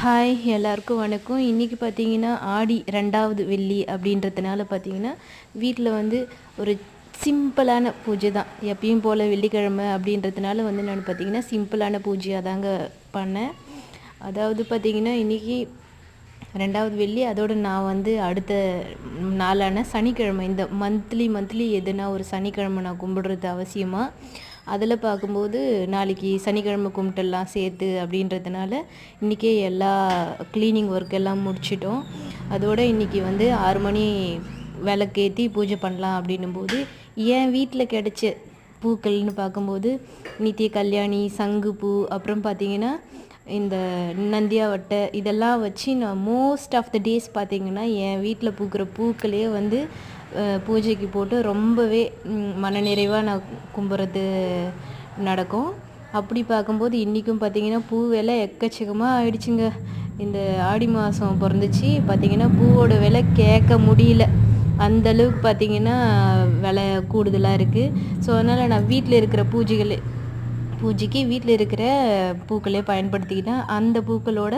Hi எல்லாருக்கும் வணக்கம். இன்றைக்கி பார்த்தீங்கன்னா ஆடி 2வது வெள்ளி அப்படின்றதுனால பார்த்தீங்கன்னா வீட்டில் வந்து ஒரு சிம்பிளான பூஜை தான். எப்பயும் போல் வெள்ளிக்கிழமை அப்படின்றதுனால வந்து நான் பார்த்தீங்கன்னா சிம்பிளான பூஜையாக தாங்க பண்ணேன். அதாவது பார்த்தீங்கன்னா இன்றைக்கி 2வது வெள்ளி, அதோடு நான் வந்து அடுத்த நாளான சனிக்கிழமை, இந்த மந்த்லி எதுனா ஒரு சனிக்கிழமை நான் கும்பிடுறது அவசியமாக. அதில் பார்க்கும்போது நாளைக்கு சனிக்கிழமை கும்பிட்டுலாம் சேர்த்து அப்படின்றதுனால இன்றைக்கே எல்லா க்ளீனிங் ஒர்க் எல்லாம் முடிச்சிட்டோம். அதோடு இன்றைக்கி வந்து 6 மணி விளக்கேற்றி பூஜை பண்ணலாம் அப்படின்னும்போது என் வீட்டில் கிடைச்ச பூக்கள்னு பார்க்கும்போது நித்திய கல்யாணி, சங்குப்பூ, அப்புறம் பார்த்திங்கன்னா இந்த நந்தியாவட்டை, இதெல்லாம் வச்சு நான் மோஸ்ட் ஆஃப் த டேஸ் பார்த்திங்கன்னா என் வீட்டில் பூக்கிற பூக்களே வந்து பூஜைக்கு போட்டு ரொம்பவே மனநிறைவாக நான் கும்பிட்றது நடக்கும். அப்படி பார்க்கும்போது இன்றைக்கும் பார்த்திங்கன்னா பூ விலை எக்கச்சக்கமாக ஆயிடுச்சுங்க. இந்த ஆடி மாதம் பிறந்துச்சு, பார்த்திங்கன்னா பூவோட விலை கேட்க முடியல. அந்தளவுக்கு பார்த்திங்கன்னா விலை கூடுதலாக இருக்குது. ஸோ அதனால் நான் வீட்டில் இருக்கிற பூஜைக்கு வீட்டில் இருக்கிற பூக்களே பயன்படுத்திக்கிட்டேன். அந்த பூக்களோட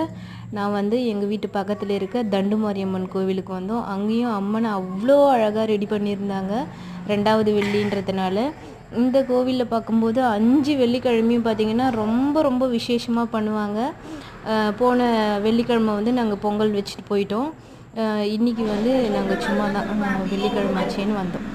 நான் வந்து எங்கள் வீட்டு பக்கத்தில் இருக்க தண்டுமாரியம்மன் கோவிலுக்கு வந்தோம். அங்கேயும் அம்மனை அவ்வளோ அழகாக ரெடி பண்ணியிருந்தாங்க 2வது வெள்ளின்றதுனால. இந்த கோவிலில் பார்க்கும்போது 5 வெள்ளிக்கிழமையும் பார்த்திங்கன்னா ரொம்ப விசேஷமாக பண்ணுவாங்க. போன வெள்ளிக்கிழமை வந்து நாங்கள் பொங்கல் வச்சுட்டு போயிட்டோம். இன்றைக்கி வந்து நாங்கள் சும்மா தான் வெள்ளிக்கிழமை ஆச்சேன்னு வந்தோம்.